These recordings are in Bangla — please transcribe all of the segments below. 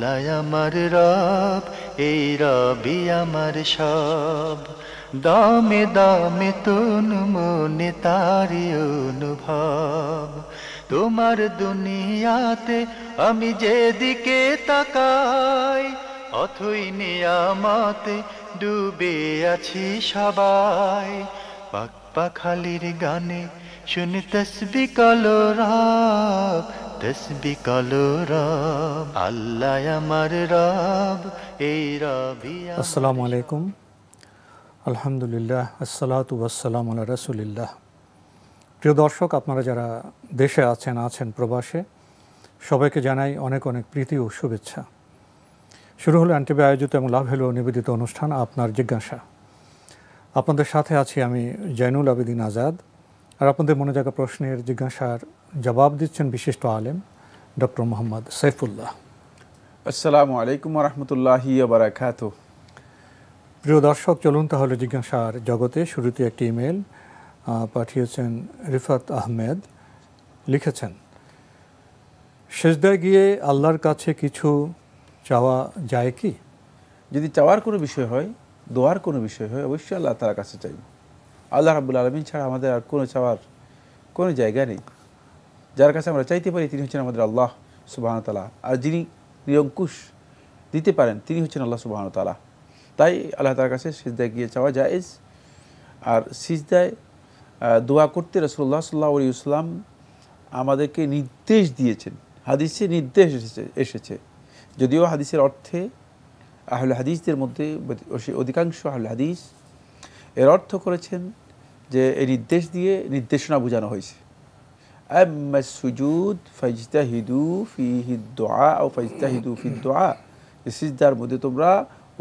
আল্লাহ আমার রব, এই রবি আমার সব। দামে দামে তন মনে তারি অনুভব। তোমার দুনিয়াতে আমি যেদিকে তাকাই, অথই নিয়ামতে ডুবে আছি সবাই। পাক পাখালির গানে শুনি তসবি কালো রব, তসবি কালো রব। আল্লাহ আমার রব, এই রবি। আসসালামু আলাইকুম, আলহামদুলিল্লাহ, আসসালাতু ওয়াসসালামু আলা রাসূলিল্লাহ। প্রিয় দর্শক, আপনারা যারা দেশে আছেন প্রবাসে, সবাইকে জানাই অনেক অনেক প্রীতি ও শুভেচ্ছা। শুরু হলো এনটিভি আয়োজিত এবং লাভ হলো নিবেদিত অনুষ্ঠান আপনার জিজ্ঞাসা। আপনাদের সাথে আছি আমি জয়নুল আবেদিন আজাদ। আর আপনাদের মনে জাগা প্রশ্নের জিজ্ঞাসার জবাব দিচ্ছেন বিশিষ্ট আলেম ডক্টর মোহাম্মদ সাইফুল্লাহ। আসসালামু আলাইকুম ওয়া রাহমাতুল্লাহি ওয়া বারাকাতুহু। প্রিয় দর্শক, চলুন তাহলে জিজ্ঞাসার জগতে। শুরুতে একটি ইমেল পাঠিয়েছেন রিফাত আহমেদ। লিখেছেন, সেজদায় গিয়ে আল্লাহর কাছে কিছু চাওয়া যায় কি? যদি চাওয়ার কোনো বিষয় হয়, দোয়ার কোনো বিষয় হয়, অবশ্যই আল্লাহ তাআলার কাছে চাইব। আল্লাহ রাব্বুল আলামিন ছাড়া আমাদের আর কোনো চাওয়ার কোনো জায়গা নেই। যার কাছে আমরা চাইতে পারি তিনি হচ্ছেন আমাদের আল্লাহ সুবহানাহু ওয়া তাআলা। আর যিনি নিরঙ্কুশ দিতে পারেন তিনি হচ্ছেন আল্লাহ সুবহানাহু ওয়া তাআলা। তাই আল্লাহ তাআলার কাছে সিজদায় গিয়ে চাওয়া জায়েজ। আর সিজদায় দোয়া করতে রাসূলুল্লাহ সাল্লাল্লাহু আলাইহি ওয়াসাল্লাম আমাদেরকে নির্দেশ দিয়েছেন, হাদিসে নির্দেশ এসেছে। যদিও হাদিসের অর্থে আহলে হাদিসদের মধ্যে অধিকাংশ আহলে হাদিস এর অর্থ করেছেন যে এই নির্দেশ দিয়ে নির্দেশনা বোঝানো হয়েছে। আম্মা সুজুদ ফাজতাহিদু ফিহি দুআ আও ফাজতাহিদু ফিদ দুআ, সিজদার মধ্যে তোমরা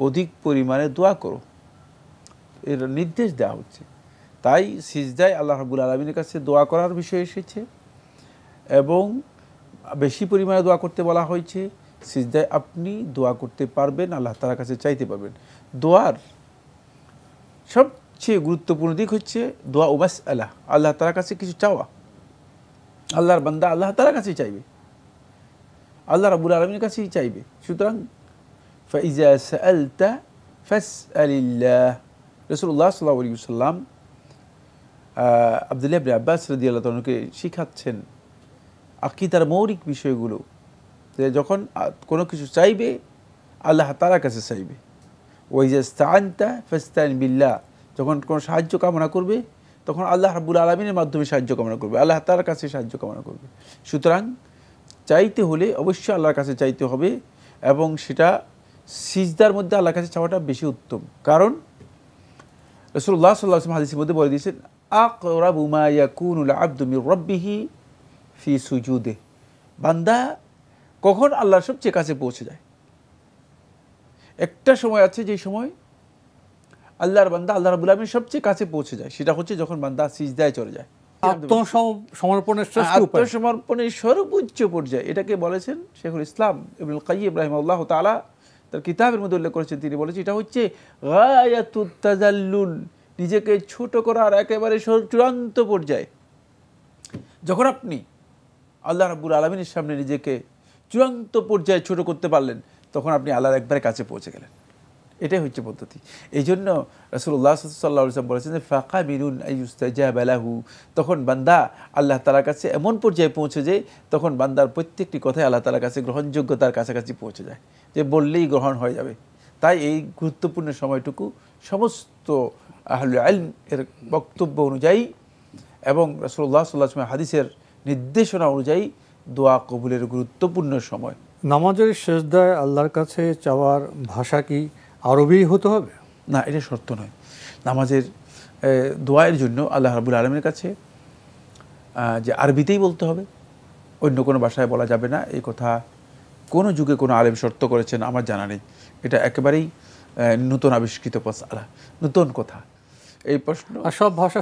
অধিক পরিমাণে দোয়া করো, এর নির্দেশ দেওয়া হচ্ছে। তাই সিজদায় আল্লাহ রাব্বুল আলামিনের কাছে দোয়া করার বিষয় এসেছে এবং বেশি পরিমাণে দোয়া করতে বলা হয়েছে। সিজদায় আপনি দোয়া করতে পারবেন, আল্লাহ তাআলার কাছে চাইতে পারবেন। দোয়ার সবচেয়ে গুরুত্বপূর্ণ দিক হচ্ছে দোয়া ও মাসআলা, আল্লাহ তাআলার কাছে কিছু চাওয়া। আল্লাহর বান্দা আল্লাহ তাআলার কাছেই চাইবে, আল্লাহ রাব্বুল আলামিনের কাছেই চাইবে। সুতরাং ফাইজা সাআলতা ফাসআলিল্লাহ। রাসূলুল্লাহ সাল্লাল্লাহু আলাইহি ওয়াসাল্লাম আব্দুল্লাহ ইবনে আব্বাস রাদিয়াল্লাহু তাআলাকে শিখাচ্ছেন আকীদার মৌলিক বিষয়গুলো, যে যখন কোনো কিছু চাইবে আল্লাহ তাআলার কাছে চাইবে। ওয়াইজা ইসতাআনতা ফাস্তাইন বিল্লাহ, যখন কোনো সাহায্য কামনা করবে তখন আল্লাহ রাব্বুল আলামিনের মাধ্যমে সাহায্য কামনা করবে, আল্লাহ তাআলার কাছে সাহায্য কামনা করবে। সুতরাং চাইতে হলে অবশ্যই আল্লাহর কাছে চাইতে হবে এবং সেটা সিজদার মধ্যে আল্লাহর কাছে চাওয়াটা বেশি উত্তম। কারণ রাসূলুল্লাহ সাল্লাল্লাহু আলাইহি ওয়াসাল্লাম হাদিসের মধ্যে বলে দিয়েছেন, আকরাবু মা ইয়াকুনুল আবদু মির রাব্বিহি ফি সুজুদে, বান্দা কখন আল্লাহর সবচেয়ে কাছে পৌঁছে যায়। একটা সময় আছে যে সময় আল্লাহর বান্দা আল্লাহ রাব্বুল আলামিনের সবচেয়ে কাছে পৌঁছে যায়, সেটা হচ্ছে যখন বান্দা সিজদায় চলে যায়। আত্মসমর্পণের সর্বোচ্চ পর্যায়ে এটাকে বলেছেন শেখুল ইসলাম ইবনুল কাইয়্যিম রাহিমাহুল্লাহ তাআলা তার কিতাবের মধ্যে উল্লেখ করেছেন। তিনি বলেছেন এটা হচ্ছে গায়াতুত তাজাল্লুল, নিজেকে ছোট করার একেবারে চূড়ান্ত পর্যায়ে। যখন আপনি আল্লাহ রাব্বুল আলামিনের সামনে নিজেকে চূড়ান্ত পর্যায়ে ছোট করতে পারলেন, তখন আপনি আল্লাহর একবারে কাছে পৌঁছে গেলেন। এটাই হচ্ছে পদ্ধতি। এই জন্য রাসূলুল্লাহ সাল্লাল্লাহু আলাইহি ওয়াসাল্লাম বলেছেন যে ফাকাবিলুন আইয়ুস্তাজাবা লাহু, তখন বান্দা আল্লাহ তাআলার কাছে এমন পর্যায়ে পৌঁছে যায় তখন বান্দার প্রত্যেকটি কথাই আল্লাহ তাআলার কাছে গ্রহণযোগ্যতার কাছাকাছি পৌঁছে যায়, যে বললেই গ্রহণ হয়ে যাবে। তাই এই গুরুত্বপূর্ণ সময়টুকু সমস্ত আহলুল ইলম এর বক্তব্য অনুযায়ী এবং রাসূলুল্লাহ সাল্লাল্লাহু আলাইহি ওয়াসাল্লাম হাদিসের নির্দেশনা অনুযায়ী দোয়া কবুলের গুরুত্বপূর্ণ সময়। নামাজের সেজদায় আল্লাহর কাছে চাওয়ার ভাষা কি আরবি হতে হবে? না, এটা শর্ত নয়। নামাজের দোয়ার জন্য আল্লাহ রাব্বুল আলামিনের কাছে যে আরবিতেই বলতে হবে, অন্য কোনো ভাষায় বলা যাবে না, এই কথা কোনো যুগে কোনো আলেম শর্ত করেছেন আমার জানা নেই। এটা একেবারেই নতুন আবিষ্কৃত মাসআলা, নতুন কথা। এই প্রশ্ন সব ভাষা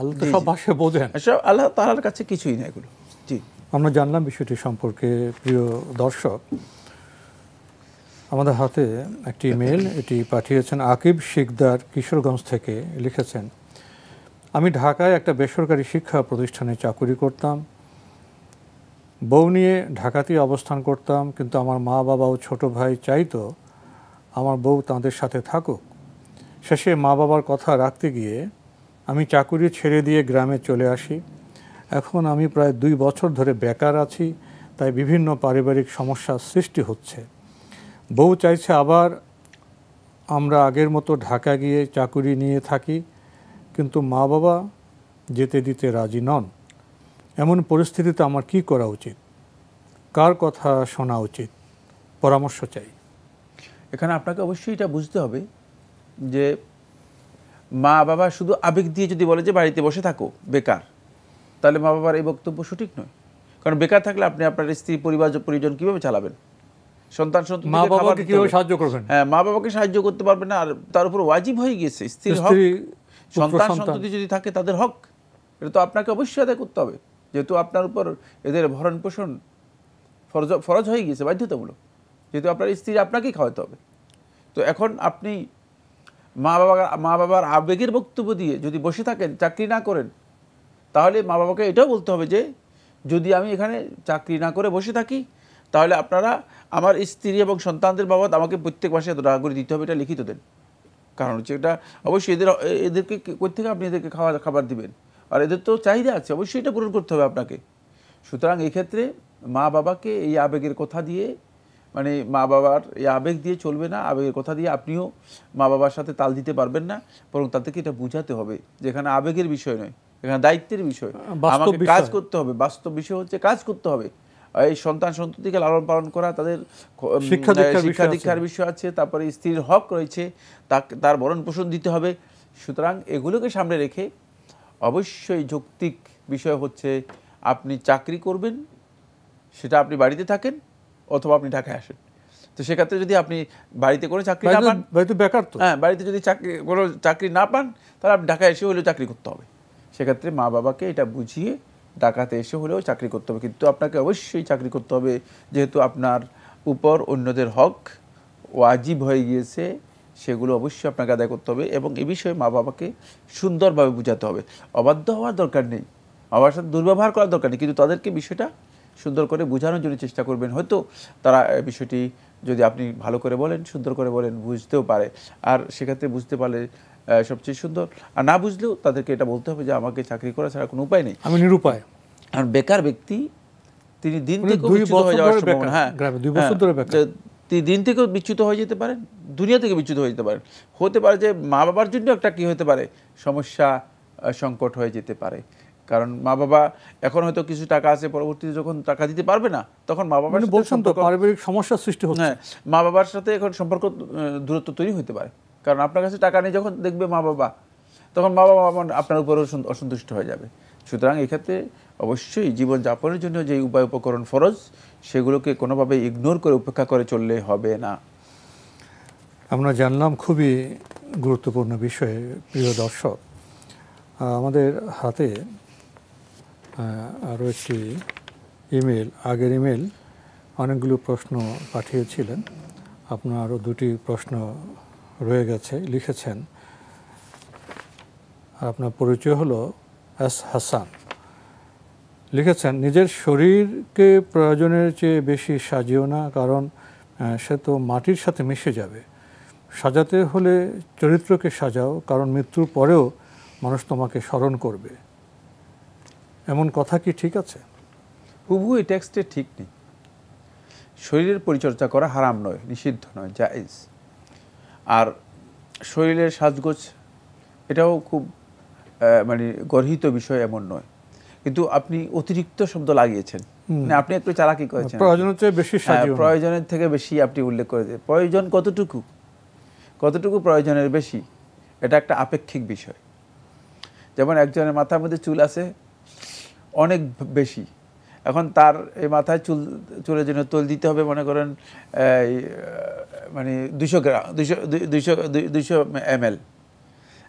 আল্লাহ তো সব ভাষা বোঝেন, আল্লাহ তাআলার কাছে কিছুই না এগুলো। জি, আমরা জানলাম বিষয়টি সম্পর্কে। প্রিয় দর্শক, আমাদের হাতে একটি ইমেল, এটি পাঠিয়েছেন আকিব শিকদার কিশোরগঞ্জ থেকে। লিখেছেন, আমি ঢাকায় একটা বেসরকারি শিক্ষা প্রতিষ্ঠানে চাকুরি করতাম। বউ নিয়ে ঢাকাতেই অবস্থান করতাম, কিন্তু আমার মা বাবা ও ছোটো ভাই চাইতো আমার বউ তাদের সাথে থাকুক। শেষে মা বাবার কথা রাখতে গিয়ে আমি চাকুরি ছেড়ে দিয়ে গ্রামে চলে আসি। এখন আমি প্রায় 2 বছর ধরে বেকার আছি, তাই বিভিন্ন পারিবারিক সমস্যার সৃষ্টি হচ্ছে। বউ চাইছে আবার আমরা আগের মতো ঢাকা গিয়ে চাকুরি নিয়ে থাকি, কিন্তু মা বাবা যেতে দিতে রাজি নন। এমন পরিস্থিতিতে আমার কি করা উচিত? কার কথা শোনা উচিত? পরামর্শ চাই। এখানে আপনাকে অবশ্যই এটা বুঝতে হবে যে মা বাবা শুধু আবেগ দিয়ে যদি বলে যে বাড়িতে বসে থাকো বেকার, তাহলে মা বাবার এই বক্তব্য সঠিক নয়। কারণ বেকার থাকলে আপনি আপনার স্ত্রী, পরিবার, পরিজন কীভাবে চালাবেন? সন্তান মা বাবাকে কিভাবে সাহায্য করবেন? হ্যাঁ, মা বাবাকে সাহায্য করতে পারবেন না। আর তার উপর ওয়াজিব হয়ে গিয়েছে স্ত্রীর হক, সন্তান সন্ততি যদি থাকে তাদের হক, এটা তো আপনাকে অবশ্যই আদায় করতে হবে। যেহেতু আপনার উপর এদের ভরণ পোষণ ফরজ হয়ে গিয়েছে, বাধ্যতামূলক, যেহেতু আপনার স্ত্রী আপনাকেই খাওয়াতে হবে। তো এখন আপনি মা বাবার আবেগের বক্তব্য দিয়ে যদি বসে থাকেন, চাকরি না করেন, তাহলে মা বাবাকে এটাও বলতে হবে যে যদি আমি এখানে চাকরি না করে বসে থাকি, তাহলে আপনারা আমার স্ত্রী এবং সন্তানদের বাবদ আমাকে প্রত্যেক মাসে এত টাকা করে দিতে হবে, এটা লিখিত দেন। কারণ হচ্ছে এটা অবশ্যই এদেরকে কোথেকে আপনি এদেরকে খাবার দিবেন, আর এদের তো চাহিদা আছে, অবশ্যই এটা পূরণ করতে হবে আপনাকে। সুতরাং এই ক্ষেত্রে মা বাবাকে এই আবেগের কথা দিয়ে, মানে মা বাবার এই আবেগ দিয়ে চলবে না। আবেগের কথা দিয়ে আপনিও মা বাবার সাথে তাল দিতে পারবেন না, বরং তাদেরকে এটা বোঝাতে হবে যে এখানে আবেগের বিষয় নয়, এখানে দায়িত্বের বিষয়, আমাকে কাজ করতে হবে। বাস্তব বিষয় হচ্ছে কাজ করতে হবে। এই সন্তান সন্ততিকে লালন পালন করা, তাদের শিক্ষা দীক্ষার বিষয় আছে, তারপরে স্ত্রীর হক রয়েছে, তার ভরণ পোষণ দিতে হবে। সুতরাং এগুলোকে সামনে রেখে অবশ্যই যৌক্তিক বিষয় হচ্ছে আপনি চাকরি করবেন, সেটা আপনি বাড়িতে থাকেন অথবা আপনি ঢাকায় আসেন। তো সেক্ষেত্রে যদি আপনি বাড়িতে কোনো চাকরি না পান, বেকার তো, হ্যাঁ, বাড়িতে যদি কোনো চাকরি না পান, তাহলে আপনি ঢাকায় এসে হলেও চাকরি করতে হবে। সেক্ষেত্রে মা বাবাকে এটা বুঝিয়ে ঢাকাতে এসে হলেও চাকরি করতে হবে, কিন্তু আপনাকে অবশ্যই চাকরি করতে হবে, যেহেতু আপনার উপর অন্যদের হক ওয়াজিব হয়ে গিয়েছে, সেগুলো অবশ্যই আপনাকে আদায় করতে হবে। এবং এ বিষয়ে মা বাবাকে সুন্দরভাবে বোঝাতে হবে। অবাধ্য হওয়ার দরকার নেই, বাবার সাথে দুর্ব্যবহার করার দরকার নেই, কিন্তু তাদেরকে বিষয়টা সুন্দর করে বোঝানোর জন্য চেষ্টা করবেন। হয়তো তারা বিষয়টি যদি আপনি ভালো করে বলেন, সুন্দর করে বলেন, বুঝতেও পারে। আর সেক্ষেত্রে বুঝতে পারলে সবচেয়ে সুন্দর। আর না বুঝলেও তাদেরকে এটা বলতে হবে যে আমাকে চাকরি করা ছাড়া কোনো উপায় নেই, আমি নিরুপায়। আর বেকার ব্যক্তি তিনি দিন থেকে বিচ্যুত হয়ে যাওয়ার সম্ভাবনা, হ্যাঁ, 2 বছর ধরে বেকার, দিন থেকেও বিচ্যুত হয়ে যেতে পারেন, দুনিয়া থেকে বিচ্যুত হয়ে যেতে পারেন। হতে পারে যে মা বাবার জন্য একটা কি হতে পারে, সমস্যা, সংকট হয়ে যেতে পারে। কারণ মা বাবা এখন হয়তো কিছু টাকা আছে, পরবর্তীতে যখন টাকা দিতে পারবে না, তখন মা বাবার বলছেন তো পারিবারিক সমস্যার সৃষ্টি হচ্ছে। হ্যাঁ, মা বাবার সাথে এখন সম্পর্ক দূরত্ব তৈরি হতে পারে। কারণ আপনার কাছে টাকা নেই যখন দেখবে মা বাবা, তখন মা বাবা আপনার উপরও অসন্তুষ্ট হয়ে যাবে। সুতরাং এক্ষেত্রে অবশ্যই জীবনযাপনের জন্য যে উপায় উপকরণ ফরজ, সেগুলোকে কোনোভাবে ইগনোর করে, উপেক্ষা করে চললে হবে না। আমরা জানলাম খুবই গুরুত্বপূর্ণ বিষয়ে। প্রিয় দর্শক, আমাদের হাতে আরও একটি ইমেল, আগের ইমেল অনেকগুলো প্রশ্ন পাঠিয়েছিলেন, আপনার আরও 2টি প্রশ্ন রয়ে গেছে। লিখেছেন, আপনার পরিচয় হলো এস হাসান। লিখেছেন, নিজের শরীরকে প্রয়োজনের চেয়ে বেশি সাজিও না, কারণ সে তো মাটির সাথে মিশে যাবে। সাজাতে হলে চরিত্রকে সাজাও, কারণ মৃত্যুর পরেও মানুষ তোমাকে স্মরণ করবে। এমন কথা কি ঠিক আছে? হুবহু এই টেক্সটে ঠিক নেই। শরীরের পরিচর্যা করা হারাম নয়, নিষিদ্ধ নয়, জায়েজ। আর শরীরের সাজগোজ এটাও খুব মানে গর্হিত বিষয় এমন নয়, কিন্তু আপনি অতিরিক্ত শব্দ লাগিয়েছেন, মানে আপনি একটু চালাকি করেছেন। প্রয়োজনের চেয়ে বেশি সাজিও না, প্রয়োজনের থেকে বেশি আপনি উল্লেখ করেছেন। প্রয়োজন কতটুকু প্রয়োজনের বেশি, এটা একটা আপেক্ষিক বিষয়। যেমন একজনের মাথার মধ্যে চুল আছে অনেক বেশি, এখন তার এই মাথায় চুলের জন্য তেল দিতে হবে মনে করেন মানে 200 গ্রাম, 200 ml।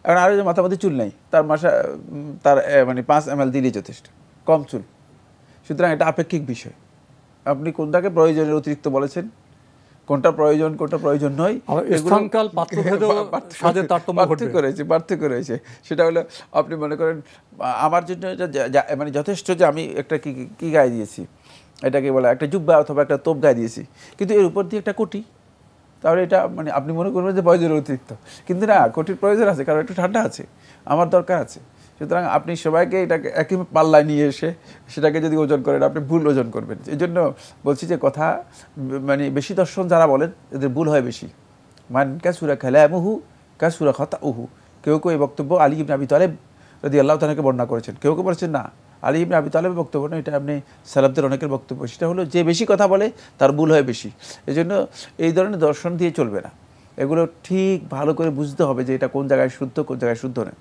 এখন আর মাথার মধ্যে চুল নেই, তার মানে 5 ml দিলেই যথেষ্ট, কম চুল। সুতরাং এটা আপেক্ষিক বিষয়। আপনি কোনটাকে প্রয়োজনের অতিরিক্ত বলেছেন, কোনটা প্রয়োজন কোনটা প্রয়োজন নয়, পার্থক্য রয়েছে। সেটা হলো আপনি মনে করেন আমার জন্য মানে যথেষ্ট যে আমি একটা কি গায়ে দিয়েছি, এটাকে বলে একটা জুব্বা অথবা একটা তোপ গায়ে দিয়েছি, কিন্তু এর উপর দিয়ে একটা কোটি, তাহলে এটা মানে আপনি মনে করবেন যে প্রয়োজনের অতিরিক্ত, কিন্তু না, কোটির প্রয়োজন আছে, কারণ একটু ঠান্ডা আছে, আমার দরকার আছে। সুতরাং আপনি সবাইকে এটাকে একই পাল্লায় নিয়ে এসে সেটাকে যদি ওজন করেন, আপনি ভুল ওজন করবেন। এই জন্য বলছি যে কথা মানে বেশি দর্শন যারা বলেন এদের ভুল হয় বেশি। মান কাসুরা কালামুহু কাসুরা খাতাউহু, কেউ কেউ এই বক্তব্য আলী ইবনে আবি তালেব রাদিয়াল্লাহু তাআলাকে বর্ণনা করেছেন, কেউ কেউ বলেছেন না আলী ইবনে আবি তালেবের বক্তব্য না, এটা আপনি সালাফদের অনেকের বক্তব্য। সেটা হলো যে বেশি কথা বলে তার ভুল হয় বেশি। এই জন্য এই ধরনের দর্শন দিয়ে চলবে না, এগুলো ঠিক ভালো করে বুঝতে হবে যে এটা কোন জায়গায় শুদ্ধ কোন জায়গায় শুদ্ধ নয়।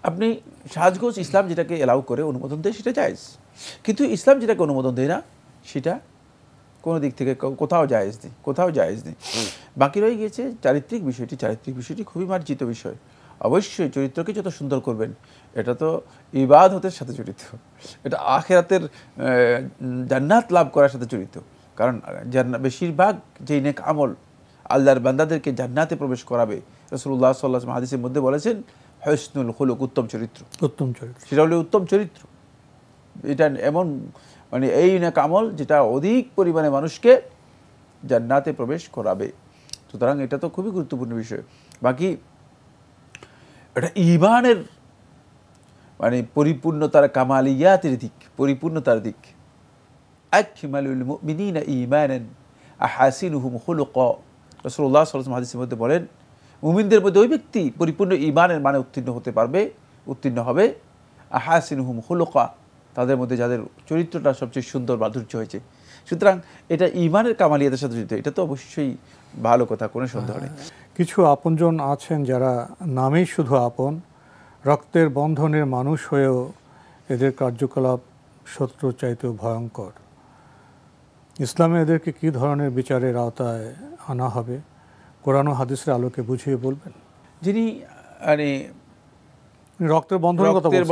আপনি সাজগোজ ইসলাম যেটাকে এলাউ করে অনুমোদন দেয় সেটা জায়েজ, কিন্তু ইসলাম যেটাকে অনুমোদন দেয় না সেটা কোনো দিক থেকে কোথাও জায়েজ নেই। বাকি রয়ে গিয়েছে চারিত্রিক বিষয়টি। চারিত্রিক বিষয়টি খুবই মার্জিত বিষয়। অবশ্যই চরিত্রকে যত সুন্দর করবেন, এটা তো ইবাদতের সাথে জড়িত, এটা আখিরাতের জান্নাত লাভ করার সাথে জড়িত। কারণ বেশিরভাগ যেই নেক আমল আল্লাহর বান্দাদেরকে জান্নাতে প্রবেশ করাবে, রাসূলুল্লাহ সাল্লাল্লাহু আলাইহি ওয়াসাল্লাম হাদিসের মধ্যে বলেছেন হুসনুল খুলুক, উত্তম চরিত্র। সেটা হলো উত্তম চরিত্র। এটা এমন মানে এই নেক আমল যেটা অধিক পরিমাণে মানুষকে জান্নাতে প্রবেশ করাবে। সুতরাং এটা তো খুবই গুরুত্বপূর্ণ বিষয়। বাকি এটা ঈমানের মানে পরিপূর্ণতার কামালিয়াতের দিক, পরিপূর্ণতার দিক। আকমালুল মুমিনিনা ঈমানান আহাসিনুহুম খুলুকা, রাসূলুল্লাহ সাল্লাল্লাহু আলাইহি ওয়াসাল্লাম হাদিসের মধ্যে বলেন মুমিনদের মধ্যে ওই ব্যক্তি পরিপূর্ণ ঈমানের মানে উত্তীর্ণ হবে আহাসিনুহুম খুলুকা, তাদের মধ্যে যাদের চরিত্রটা সবচেয়ে সুন্দর মাধুর্য হয়েছে। সুতরাং এটা ঈমানের কামালিয়াতের সাথে জড়িত, এটা তো অবশ্যই ভালো কথা, কোনো সন্দেহ নেই। কিছু আপনজন আছেন যারা নামেই শুধু আপন, রক্তের বন্ধনের মানুষ হয়েও এদের কার্যকলাপ শত্রুর চাইতেও ভয়ঙ্কর। ইসলামে এদেরকে কী ধরনের বিচারের আওতায় আনা হবে, কোরআন ও হাদিসের আলোকে বুঝিয়ে বলবেন? যিনি মানে রক্তের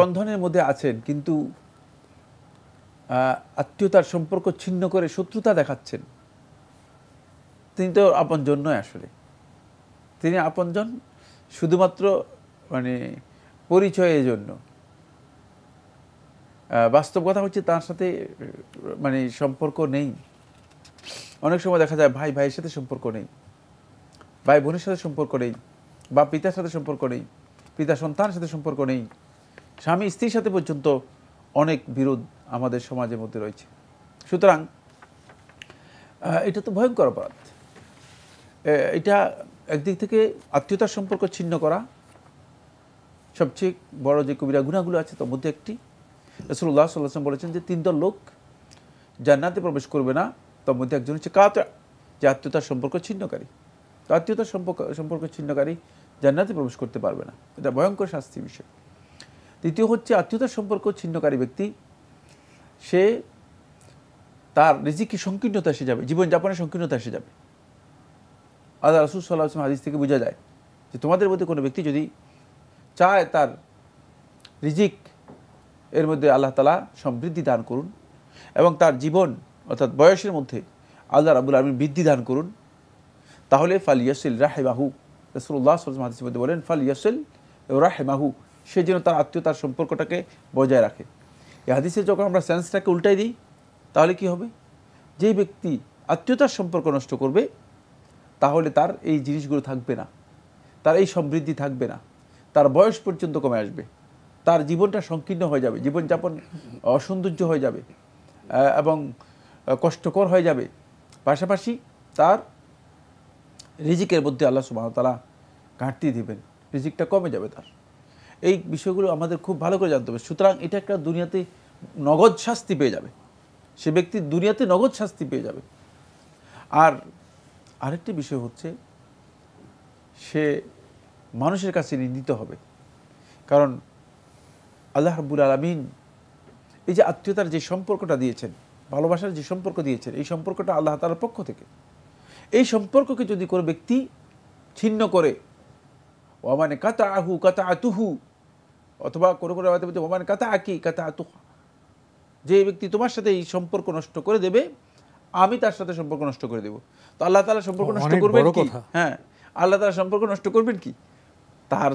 বন্ধনের মধ্যে আছেন কিন্তু আত্মীয়তার সম্পর্ক ছিন্ন করে শত্রুতা দেখাচ্ছেন, তিনি তো আপনজন নয়। আসলে তিনি আপনজন শুধুমাত্র মানে পরিচয়ের জন্য। বাস্তব কথা হচ্ছে তার সাথে মানে সম্পর্ক নেই। অনেক সময় দেখা যায় ভাই ভাইয়ের সাথে সম্পর্ক নেই, ভাই বোনের সাথে সম্পর্ক নেই, বা পিতার সাথে সম্পর্ক নেই, পিতা সন্তানের সাথে সম্পর্ক নেই, স্বামী স্ত্রীর সাথে পর্যন্ত অনেক বিরোধ আমাদের সমাজের মধ্যে রয়েছে। সুতরাং এটা তো ভয়ঙ্কর অপরাধ। এটা একদিক থেকে আত্মীয়তার সম্পর্ক ছিন্ন করা সবচেয়ে বড় যে কবিরা গুনাহগুলো আছে তার মধ্যে একটি। রাসূলুল্লাহ সাল্লাল্লাহু আলাইহি ওয়াসাল্লাম বলেছেন যে 3 দল লোক জান্নাতে প্রবেশ করবে না, তার মধ্যে একজন হচ্ছে কাত, যে আত্মীয়তার সম্পর্ক ছিন্নকারী। তো আত্মীয়তার সম্পর্ক ছিন্নকারী জান্নাতে প্রবেশ করতে পারবে না, এটা ভয়ঙ্কর শাস্তির বিষয়। দ্বিতীয় হচ্ছে আত্মীয়তার সম্পর্ক ছিন্নকারী ব্যক্তি, সে তার রিজিকে সংকীর্ণতা এসে যাবে, জীবনযাপনের সংকীর্ণতা এসে যাবে। আল্লাহ রাসূল সাল্লাল্লাহু আলাইহি ওয়াসাল্লাম হাদিস থেকে বোঝা যায় যে তোমাদের মধ্যে কোনো ব্যক্তি যদি চায় তার রিজিক এর মধ্যে আল্লাহ তাআলা সমৃদ্ধি দান করুন এবং তার জীবন অর্থাৎ বয়সের মধ্যে আল্লাহ রাব্বুল আলামিন বৃদ্ধি দান করুন, তাহলে ফালিয়াসিল রাহিমাহু, রাসূলুল্লাহ সাল্লাল্লাহু আলাইহি ওয়াসাল্লাম হাদিসের মধ্যে বলেন ফালিয়াসিল রাহিমাহু, সে যেন তার আত্মীয়তার সম্পর্কটাকে বজায় রাখে। এই হাদিসের যখন আমরা সেন্সটাকে উল্টাই দিই তাহলে কি হবে, যেই ব্যক্তি আত্মীয়তার সম্পর্ক নষ্ট করবে তাহলে তার এই জিনিসগুলো থাকবে না, তার এই সমৃদ্ধি থাকবে না, তার বয়স পর্যন্ত কমে আসবে, তার জীবনটা সংকীর্ণ হয়ে যাবে, জীবনযাপন অসৌন্দর্য হয়ে যাবে এবং কষ্টকর হয়ে যাবে। পাশাপাশি তার রিজিকের মধ্যে আল্লাহ সুবহানাহু ওয়া তাআলা ঘাটতি দিবেন, রিজিকটা কমে যাবে তার। এই বিষয়গুলো আমাদের খুব ভালো করে জানতে হবে। সুতরাং এটা একটা দুনিয়াতে নগদ শাস্তি পেয়ে যাবে, সে ব্যক্তি দুনিয়াতে নগদ শাস্তি পেয়ে যাবে। আর আরেকটি বিষয় হচ্ছে সে মানুষের কাছে নিন্দিত হবে, কারণ আল্লাহ রাব্বুল আলামিন এই যে আত্মীয়তার যে সম্পর্কটা দিয়েছেন, ভালোবাসার যে সম্পর্ক দিয়েছেন, এই সম্পর্কটা আল্লাহ তাআলার পক্ষ থেকে। এই সম্পর্ককে যদি কোনো ব্যক্তি ছিন্ন করে, ওয়ামানে কাতাআহু কাতাআতুহু, অথবা কোনো রাওয়াতে বলতে ওয়ামানে কাতাআকি কাতাআতুহা, যে ব্যক্তি তোমার সাথে এই সম্পর্ক নষ্ট করে দেবে আমি তার সাথে সম্পর্ক নষ্ট করে দেব। তো আল্লাহ তাআলা সম্পর্ক নষ্ট করবেন কি? হ্যাঁ, আল্লাহ তাআলা সম্পর্ক নষ্ট করবেন কি? তার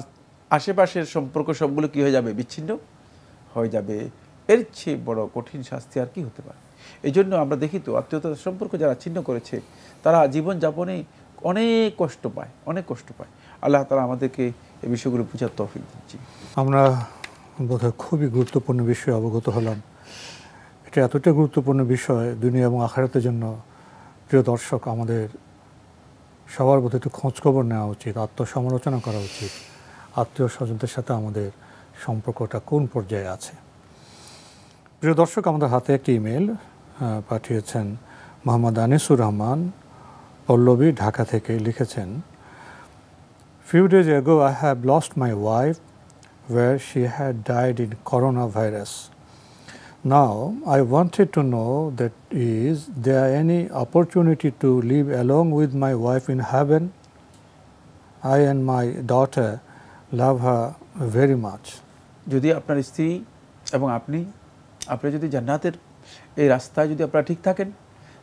আশেপাশের সম্পর্ক সবগুলো কি হয়ে যাবে? বিচ্ছিন্ন হয়ে যাবে। এর চেয়ে বড় কঠিন শাস্তি আর কি হতে পারে? এই জন্য আমরা দেখি তো আত্মীয়তার সম্পর্ক যারা ছিন্ন করেছে তারা জীবনযাপনে অনেক কষ্ট পায়, অনেক কষ্ট পায়। আল্লাহ তাআলা আমাদেরকে এই বিষয়গুলো বোঝার তৌফিক দিচ্ছি। আমরা বোধহয় খুবই গুরুত্বপূর্ণ বিষয়ে অবগত হলাম। এটা এতটা গুরুত্বপূর্ণ বিষয় দুনিয়া এবং আখিরাতের জন্য, প্রিয় দর্শক, আমাদের সবার বোধহয় একটু খোঁজখবর নেওয়া উচিত, আত্মসমালোচনা করা উচিত, আত্মীয় স্বজনদের সাথে আমাদের সম্পর্কটা কোন পর্যায়ে আছে। প্রিয় দর্শক, আমাদের হাতে একটি ইমেল পাঠিয়েছেন মোহাম্মদ আনিসুর রহমান পল্লবী, ঢাকা থেকে। লিখেছেন, few days ago I have lost my wife where she had died in coronavirus. Now I wanted to know that is there any opportunity to live along with my wife in heaven? I and my daughter love her very much. যদি আপনার স্ত্রী এবং আপনি যদি জান্নাতের এই রাস্তায় যদি আপনারা ঠিক থাকেন,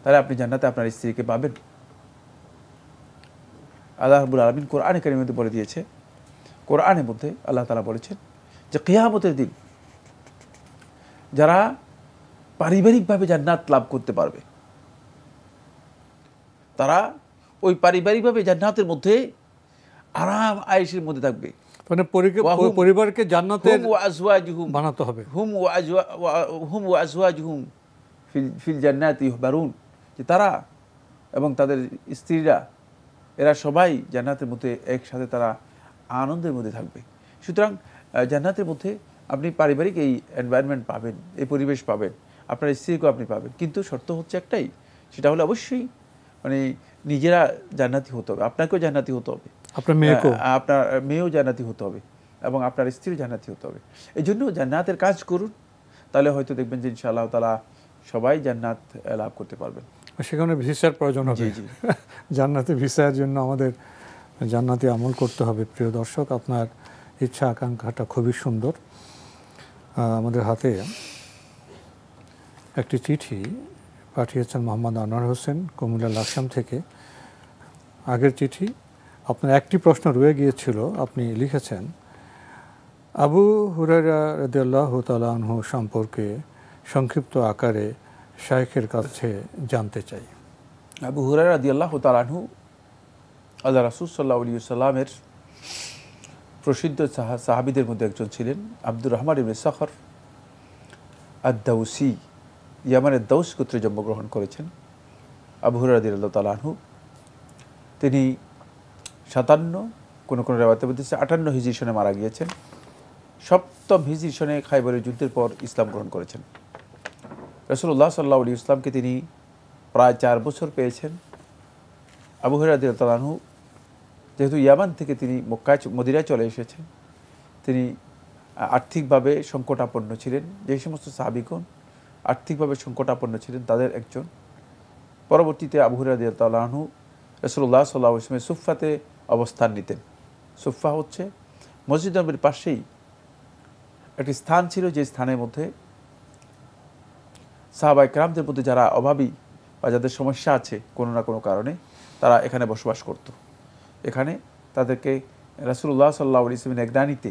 তাহলে আপনি জান্নাতে আপনার স্ত্রীকে পাবেন। আল্লাহ রাব্বুল আলামিন কোরআনে কারীমের মধ্যে বলে দিয়েছে, কোরআনের মধ্যে আল্লাহ তাআলা বলেছেন যে কিয়ামতের দিন যারা পারিবারিকভাবে জান্নাত লাভ করতে পারবে, তারা ওই পারিবারিকভাবে জান্নাতের মধ্যে আরাম আয়েশের মধ্যে থাকবে। মানে পরিবারকে জান্নাতের আজওয়াজুহুম বানাতে হবে। হুম আজওয়াজুহুম ফিল জান্নাতি ইহবারুন, যে তারা এবং তাদের স্ত্রীরা এরা সবাই জান্নাতের মধ্যে একসাথে তারা আনন্দের মধ্যে থাকবে। সুতরাং জান্নাতের মধ্যে আপনি পারিবারিক এই এনভায়রনমেন্ট পাবেন, এই পরিবেশ পাবেন, আপনার স্ত্রীকেও আপনি পাবেন। কিন্তু শর্ত হচ্ছে একটাই, সেটা হলো অবশ্যই মানে নিজেরা জান্নাতি হতে হবে, আপনাকেও জান্নাতি হতে হবে, আপনার মেয়েও জান্নাতি হতে হবে এবং আপনার স্ত্রীও জান্নাতি হতে হবে। এই জন্য জান্নাতের কাজ করুন, তাহলে হয়তো দেখবেন যে ইনশাআল্লাহ তাআলা সবাই জান্নাত লাভ করতে পারবেন। সেখানে ভিসার প্রয়োজন হবে। জান্নাতি ভিসার জন্য আমাদের জান্নাতি আমল করতে হবে। প্রিয় দর্শক, আপনার ইচ্ছা আকাঙ্ক্ষাটা খুবই সুন্দর। আমাদের হাতে একটি চিঠি পাঠিয়েছেন মোহাম্মদ আনোয়ার হোসেন, কুমিল্লা লাকসাম থেকে। আগের চিঠি আপনার একটি প্রশ্ন রয়ে গিয়েছিল, আপনি লিখেছেন, আবু হুরায়রা রাদিয়াল্লাহু তাআলা আনহু সম্পর্কে সংক্ষিপ্ত আকারে শাইখের কাছে জানতে চাই। আবু হুরায়রা রাদিয়াল্লাহু তাআলা আনহু আল্লাহ রাসূল সাল্লাল্লাহু আলাইহি ওয়াসাল্লামের প্রসিদ্ধ সাহাবীদের মধ্যে একজন ছিলেন। আব্দুর রহমান ইবনে সাখর আদ-দাউসি, ইয়ামানের দাউস গোত্রে জন্মগ্রহণ করেছেন আবু হুরায়রা রাদিয়াল্লাহু তাআলা আনহু। তিনি 57, কোনো রিওয়ায়াতে বলতেছে 58 হিজরি সনে মারা গিয়েছেন। 7ম হিজরি সনে খায়বরের যুদ্ধের পর ইসলাম গ্রহণ করেছেন। রাসূলুল্লাহ সাল্লাল্লাহু আলাইহি ওয়াসাল্লামকে তিনি প্রায় 4 বছর পেয়েছেন। আবু হুরায়রা রাদিয়াল্লাহু তাআলা আনহু যেহেতু ইয়ামান থেকে তিনি মদিনায় চলে এসেছেন, তিনি আর্থিকভাবে সংকটাপন্ন ছিলেন। যে সমস্ত সাহাবীগণ আর্থিকভাবে সংকটাপন্ন ছিলেন তাদের একজন। পরবর্তীতে আবু হুরায়রা রাদিয়াল্লাহু তাআলা আনহু রাসূলুল্লাহ সাল্লাল্লাহু আলাইহি ওয়াসাল্লামের সুফফাতে অবস্থান নিতেন। সুফফা হচ্ছে মসজিদ নববীর পাশেই একটি স্থান ছিল, যে স্থানের মধ্যে সাহাবায়ে কেরামদের মধ্যে যারা অভাবী বা যাদের সমস্যা আছে কোনো না কোনো কারণে, তারা এখানে বসবাস করত। এখানে তাদেরকে রাসূলুল্লাহ সাল্লাল্লাহু আলাইহি ওয়াসাল্লামের নিগরানিতে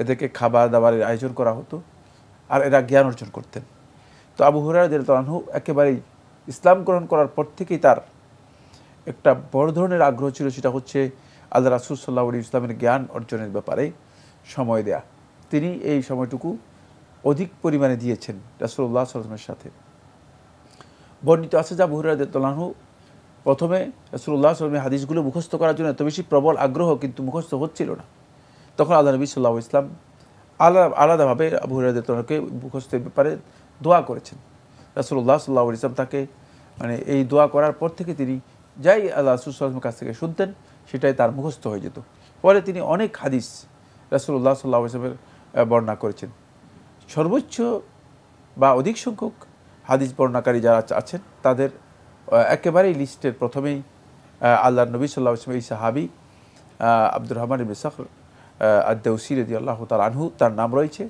এদেরকে খাবার দাবারের আয়োজন করা হতো, আর এরা জ্ঞান অর্জন করতেন। তো আবু হুরায়রা রাদিয়াল্লাহু আনহু একেবারেই ইসলাম গ্রহণ করার পর থেকেই তার একটা বড় ধরনের আগ্রহ ছিল, সেটা হচ্ছে আল্লাহ রাসূল সাল্লাল্লাহু আলাইহি ওয়াসাল্লামের জ্ঞান অর্জনের ব্যাপারে সময় দেয়া। তিনি এই সময়টুকু অধিক পরিমাণে দিয়েছেন রাসূলুল্লাহ সাল্লাল্লাহু আলাইহি ওয়াসাল্লামের সাথে। বর্ণিত আছে যে আবু হুরায়রা রাদিয়াল্লাহু আনহু প্রথমে রাসূলুল্লাহ সাল্লাল্লাহু আলাইহি ওয়াসাল্লামের হাদিসগুলো মুখস্থ করার জন্য এত বেশি প্রবল আগ্রহ, কিন্তু মুখস্থ হচ্ছিল না। তখন আল্লাহ নবী সাল্লাল্লাহু আলাইহি ওয়াসাল্লাম আলাদাভাবে আবু হুরায়রা রাদিয়াল্লাহু আনহুকে মুখস্থের ব্যাপারে দোয়া করেছেন। রাসূলুল্লাহ সাল্লাল্লাহু আলাইহি ওয়াসাল্লাম তাকে মানে এই দোয়া করার পর থেকে তিনি যাই আল্লাহ রাসূল সাল্লাল্লাহু আলাইহি ওয়াসাল্লামের কাছ থেকে শুনতেন, সেটাই তার মুখস্থ হয়ে যেত। পরে তিনি অনেক হাদিস রাসূলুল্লাহ সাল্লাল্লাহু আলাইহি ওয়াসাল্লামের বর্ণনা করেছেন। সর্বোচ্চ বা অধিক সংখ্যক হাদিস বর্ণনাকারী যারা আছেন তাদের একেবারেই লিস্টের প্রথমেই আল্লাহর নবী সাল্লাল্লাহু আলাইহি ওয়াসাল্লাম এই সাহাবী আব্দুর রহমান ইবনে সাখর আদ-দাউসি রাদিয়াল্লাহু তাআলা আনহু, তার নাম রয়েছে।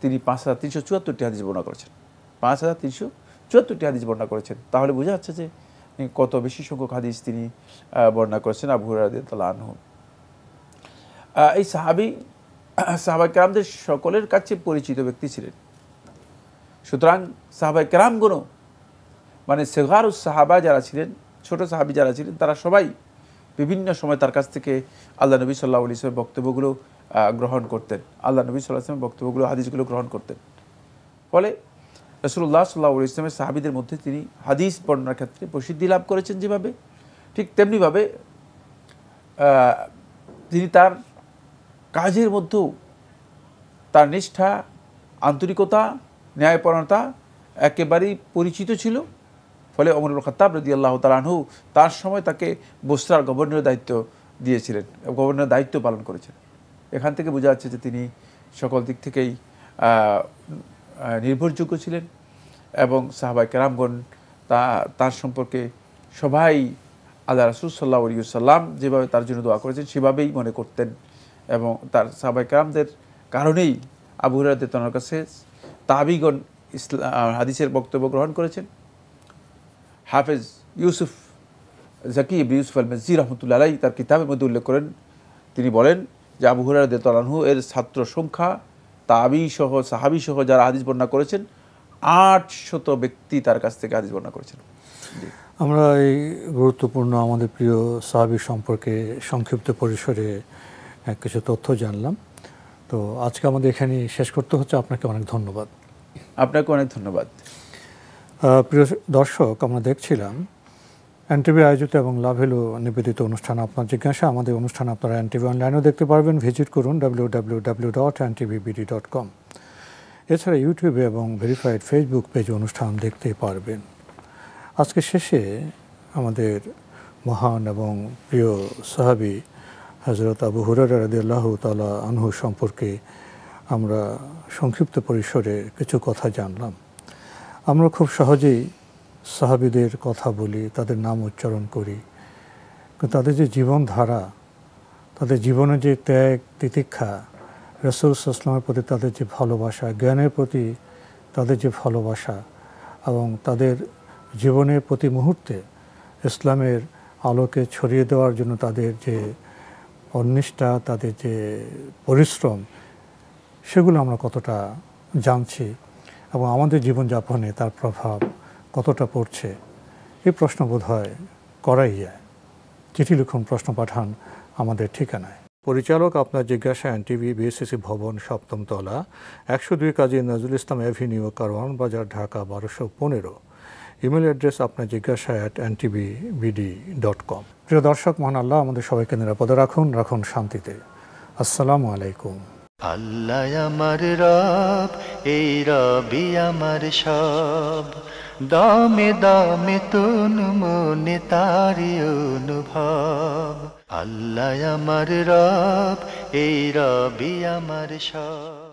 তিনি 5374টি হাদিস বর্ণনা করেছেন। 5374টি হাদিস বর্ণনা করেছেন। তাহলে বোঝা যাচ্ছে যে কত বেশি সংখ্যক হাদিস তিনি বর্ণনা করেছেন আবু হুরায়রা রাদিয়াল্লাহু আনহু। এই সাহাবায়ে কেরামদের সকলের কাছে পরিচিত ব্যক্তি ছিলেন। সুতরাং সাহাবায়ে কেরামগণও মানে সেগারুস সাহাবা যারা ছিলেন, ছোট সাহাবী যারা ছিলেন, তারা সবাই বিভিন্ন সময় তার কাছ থেকে আল্লাহ নবী সাল্লাল্লাহু আলাইহি ওয়াসাল্লামের বক্তব্যগুলো গ্রহণ করতেন, আল্লাহ নবী সাল্লাল্লাহু আলাইহি ওয়াসাল্লামের বক্তব্যগুলো, হাদিসগুলো গ্রহণ করতেন। ফলে রাসূলুল্লাহ সাল্লাল্লাহু আলাইহি ওয়াসাল্লামের সাহাবীদের মধ্যে তিনি হাদিস বর্ণনার ক্ষেত্রে প্রসিদ্ধি লাভ করেছেন যেভাবে, ঠিক তেমনিভাবে তিনি তার কাজের মধ্যেও তার নিষ্ঠা, আন্তরিকতা, ন্যায়পরায়ণতা একেবারেই পরিচিত ছিল। ফলে ওমর ইবনে খাত্তাব রাদিয়াল্লাহু তাআলা আনহু তার সময় তাকে বসরার গভর্নরের দায়িত্ব দিয়েছিলেন, গভর্নরের দায়িত্ব পালন করেছেন। এখান থেকে বোঝা যাচ্ছে যে তিনি সকল দিক থেকেই নির্ভরযোগ্য ছিলেন এবং সাহাবায়ে কেরামগণ তার সম্পর্কে সবাই আল্লাহ রাসূল সাল্লাল্লাহু আলাইহি ওয়াসাল্লাম যেভাবে তার জন্য দোয়া করেছেন সেভাবেই মনে করতেন এবং তার সাহাবায়ে কেরামদের কারণেই আবু হুরায়রা রাদিয়াল্লাহু তাআলার কাছে তাবিগণ হাদিসের বক্তব্য গ্রহণ করেছেন। হাফেজ ইউসুফ জাকি ইবনে ইউসুফ আল-মাযজি রাহমাতুল্লাহ আলাইহি তার কিতাবের মধ্যে উল্লেখ করেন, তিনি বলেন যে আবু হুরায়রা রাদিয়াল্লাহু আনহু এর ছাত্র সংখ্যা তাবি সহ সাহাবী সহ যারা হাদিস বর্ণনা করেছেন 800 ব্যক্তি তার কাছ থেকে হাদিস বর্ণনা করেছেন। আমরা এই গুরুত্বপূর্ণ আমাদের প্রিয় সাহাবী সম্পর্কে সংক্ষিপ্ত পরিসরে কিছু তথ্য জানলাম। তো আজকে আমাদের এখানে শেষ করতে হচ্ছে। আপনাকে অনেক ধন্যবাদ। আপনাকে অনেক ধন্যবাদ। প্রিয় দর্শক, আমরা দেখছিলাম এনটিভি আয়োজিত এবং লাভেলো নিবেদিত অনুষ্ঠান আপনার জিজ্ঞাসা। আমাদের অনুষ্ঠান আপনারা এনটিভি অনলাইনেও দেখতে পারবেন, ভিজিট করুন www.ntvbd.com। এছাড়া ইউটিউবে এবং ভেরিফাইড ফেসবুক পেজে অনুষ্ঠান দেখতে পারবেন। আজকে শেষে আমাদের মহান এবং প্রিয় সাহাবী হযরত আবু হুরায়রা রাদিয়াল্লাহু তাআলা আনহু সম্পর্কে আমরা সংক্ষিপ্ত পরিসরে কিছু কথা জানলাম। আমরা খুব সহজেই সাহাবীদের কথা বলি, তাদের নাম উচ্চারণ করি, কিন্তু তাদের যে জীবনধারা, তাদের জীবনে যে ত্যাগ তিতিক্ষা, রাসূল সাল্লাল্লাহু আলাইহি ওয়াসাল্লামের প্রতি তাদের যে ভালোবাসা, জ্ঞানের প্রতি তাদের যে ভালোবাসা এবং তাদের জীবনের প্রতি মুহূর্তে ইসলামের আলোকে ছড়িয়ে দেওয়ার জন্য তাদের যে অন্নিষ্ঠা, তাদের যে পরিশ্রম, সেগুলো আমরা কতটা জানছি এবং আমাদের জীবনযাপনে তার প্রভাব কতটা পড়ছে, এই প্রশ্ন বোধহয় করাই যায়। চিঠি লিখুন, প্রশ্ন পাঠান আমাদের ঠিকানায়। পরিচালক আপনার জিজ্ঞাসা, এনটিভি, বিএসসিসি ভবন, 7ম তলা, 102 কাজী নজরুল ইসলাম এভিনিউ, কারওয়ান বাজার, ঢাকা 1215। ইমেল অ্যাড্রেস আপনার জিজ্ঞাসা @ntvbd.com। প্রিয় দর্শক, মহান আল্লাহ আমাদের সবাইকে নিরাপদে রাখুন, রাখুন শান্তিতে। আসসালামু আলাইকুম। আল্লাহ আমার রব, এই রবি আমার সব, দামে দামে তুন মনে তারি অনুভব। আল্লাহ আমার রব, এই রবি আমার সব।